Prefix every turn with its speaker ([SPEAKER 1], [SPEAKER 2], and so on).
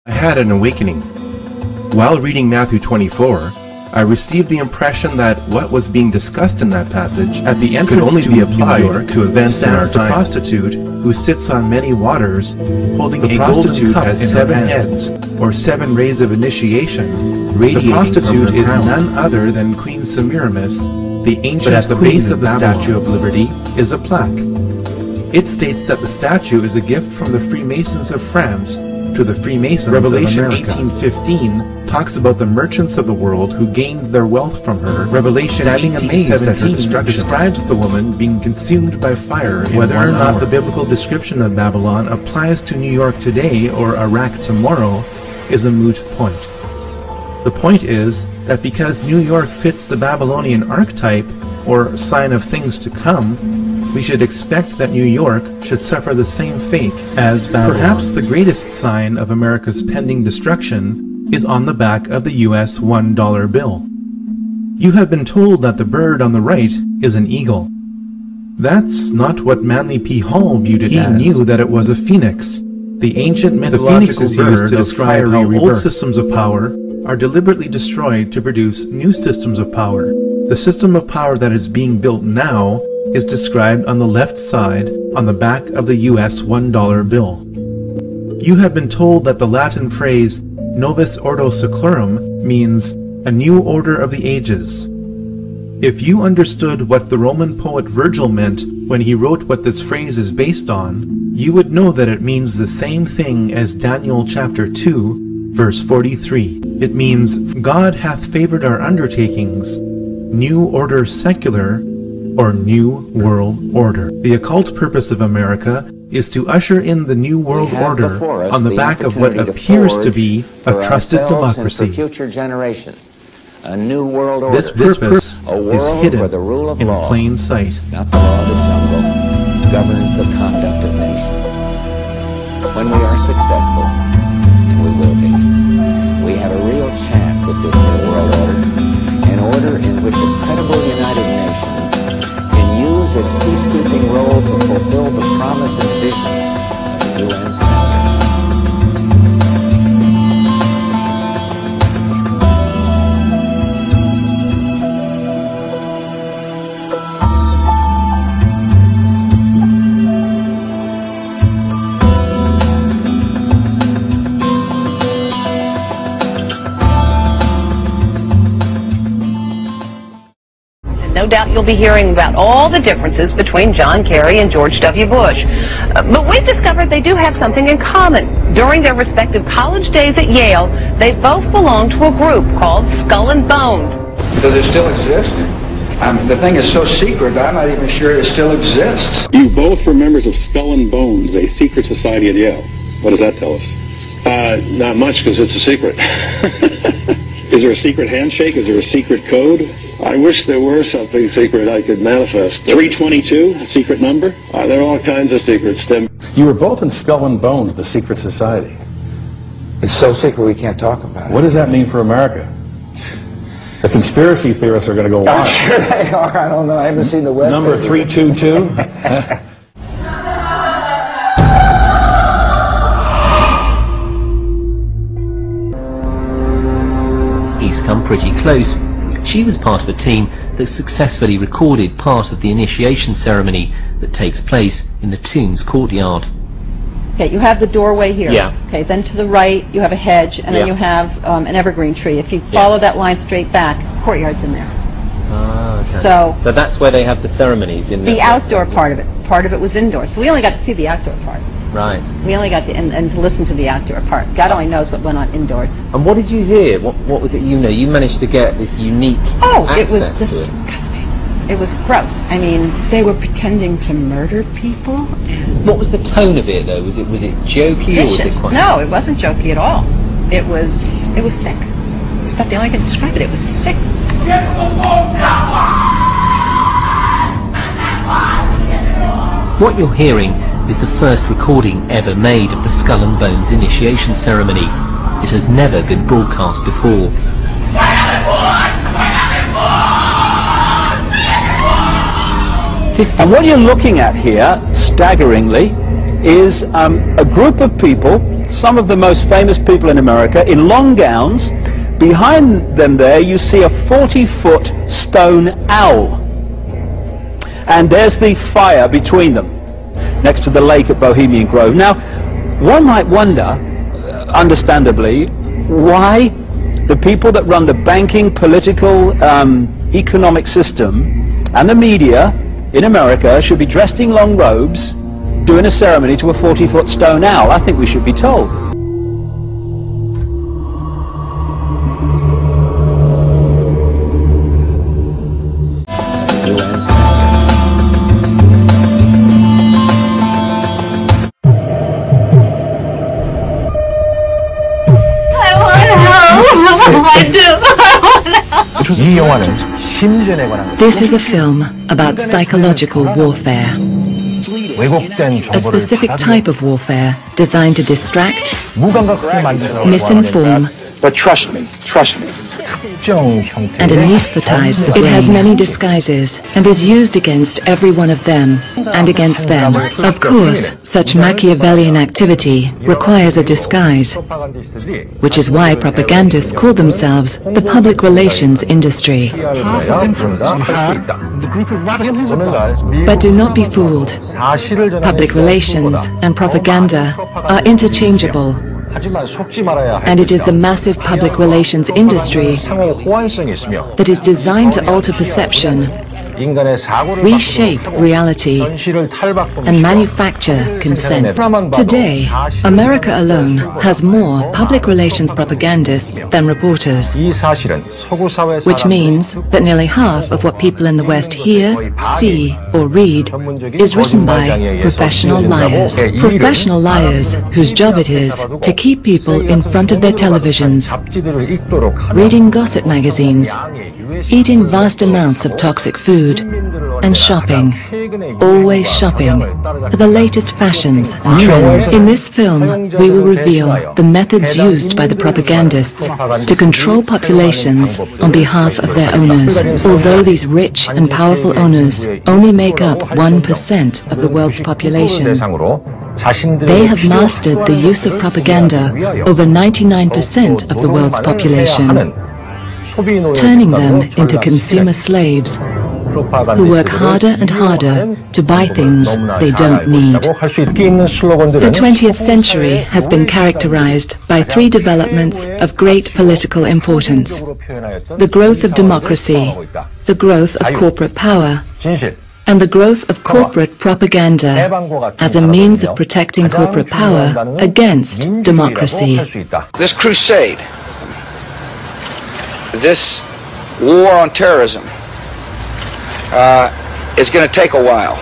[SPEAKER 1] I had an awakening. While reading Matthew 24, I received the impression that what was being discussed in that passage at the end could only be applied to events in our time. The prostitute who sits on many waters, holding a golden cup has 7 heads, or 7 rays of initiation. The prostitute is none other than Queen Semiramis, the ancient queen. But at the base of the Statue of Liberty is a plaque. It states that the statue is a gift from the Freemasons of France to the Freemasons
[SPEAKER 2] Revelation
[SPEAKER 1] of America. 18:15 talks about the merchants of the world who gained their wealth from her. Revelation 18:17 describes the woman being consumed by fire. Whether or not the biblical description of Babylon applies to New York today or Iraq tomorrow is a moot point. The point is that because New York fits the Babylonian archetype, or sign of things to come, we should expect that New York should suffer the same fate as Babylon. Perhaps the greatest sign of America's pending destruction is on the back of the US $1 bill. You have been told that the bird on the right is an eagle. That's not what Manly P. Hall viewed it as. He knew that it was a phoenix. The ancient mythological bird to describe how old systems of power are deliberately destroyed to produce new systems of power. The system of power that is being built now is described on the left side on the back of the US $1 bill. You have been told that the Latin phrase Novus Ordo Seclorum means a new order of the ages. If you understood what the Roman poet Virgil meant when he wrote what this phrase is based on, you would know that it means the same thing as Daniel chapter 2, verse 43. It means, God hath favored our undertakings, new order secular, or New World Order. The occult purpose of America is to usher in the New World Order on the back of what appears to be a trusted democracy.
[SPEAKER 3] For future generations, a new world order.
[SPEAKER 1] This purpose is hidden in plain sight.
[SPEAKER 3] Not the law of the jungle, governs the conduct of nations. When we are successful, and we will be, we have a real chance at this new world order, an order in which a credible United Nations use its peacekeeping role to fulfill the promise and vision of the UN's founders.
[SPEAKER 4] No doubt you'll be hearing about all the differences between John Kerry and George W. Bush. But we've discovered they do have something in common. During their respective college days at Yale, they both belonged to a group called Skull and Bones.
[SPEAKER 5] Does it still exist? The thing is so secret, I'm not even sure it still exists.
[SPEAKER 6] You both were members of Skull and Bones, a secret society at Yale. What does that tell us? Not much, because it's a secret. Is there a secret handshake? Is there a secret code? I wish there were something secret I could manifest. 322, a secret number? There are all kinds of secrets, Tim.
[SPEAKER 2] You were both in Skull and Bones, the secret society.
[SPEAKER 5] It's so secret we can't talk about it.
[SPEAKER 2] What does that mean for America? The conspiracy theorists are going to go wild.
[SPEAKER 5] I'm sure they are. I don't know. I haven't seen the web.
[SPEAKER 2] Number 322?
[SPEAKER 7] He's come pretty close. She was part of a team that successfully recorded part of the initiation ceremony that takes place in the tomb's courtyard.
[SPEAKER 8] Okay, you have the doorway here.
[SPEAKER 7] Yeah.
[SPEAKER 8] Okay, then to the right you have a hedge, and then you have an evergreen tree. If you follow that line straight back, courtyard's in there.
[SPEAKER 7] Ah, okay.
[SPEAKER 8] So
[SPEAKER 7] that's where they have the ceremonies in there.
[SPEAKER 8] The outdoor part of it. Part of it was indoors. So we only got to see the outdoor part.
[SPEAKER 7] Right.
[SPEAKER 8] We only got to and to listen to the outdoor part. God only knows what went on indoors.
[SPEAKER 7] And what did you hear? What was it you know? You managed to get this unique
[SPEAKER 8] it was disgusting. It was gross. I mean, they were pretending to murder people. And
[SPEAKER 7] what was the tone of it, though? Was it jokey or was it quite...
[SPEAKER 8] No, it wasn't jokey at all. It was sick. It's about the only way I can describe it. It was sick.
[SPEAKER 7] What you're hearing is the first recording ever made of the Skull and Bones initiation ceremony. It has never been broadcast before.
[SPEAKER 9] And what you're looking at here, staggeringly, is a group of people some of the most famous people in America in long gowns. Behind them there you see a 40-foot stone owl. And there's the fire between them, next to the lake at Bohemian Grove. Now, one might wonder, understandably, why the people that run the banking, political, economic system and the media in America should be dressed in long robes doing a ceremony to a 40-foot stone owl. I think we should be told.
[SPEAKER 10] This is a film about psychological warfare. A specific type of warfare designed to distract, misinform,
[SPEAKER 2] But trust me,
[SPEAKER 10] and anesthetize the brain. It has many disguises and is used against every one of them and against them. Of course, such Machiavellian activity requires a disguise, which is why propagandists call themselves the public relations industry. But do not be fooled. Public relations and propaganda are interchangeable. And it is the massive public relations industry that is designed to alter perception, reshape reality, and manufacture consent. Today, America alone has more public relations propagandists than reporters, which means that nearly half of what people in the West hear, see, or read is written by professional liars. Professional liars whose job it is to keep people in front of their televisions, reading gossip magazines, eating vast amounts of toxic food, and shopping, always shopping, for the latest fashions and trends. In this film, we will reveal the methods used by the propagandists to control populations on behalf of their owners. Although these rich and powerful owners only make up 1% of the world's population, they have mastered the use of propaganda over 99% of the world's population, turning them into consumer slaves who work harder and harder to buy things they don't need. The 20th century has been characterized by three developments of great political importance: the growth of democracy, the growth of corporate power, and the growth of corporate propaganda as a means of protecting corporate power against democracy.
[SPEAKER 5] This crusade, this war on terrorism, is going to take a while.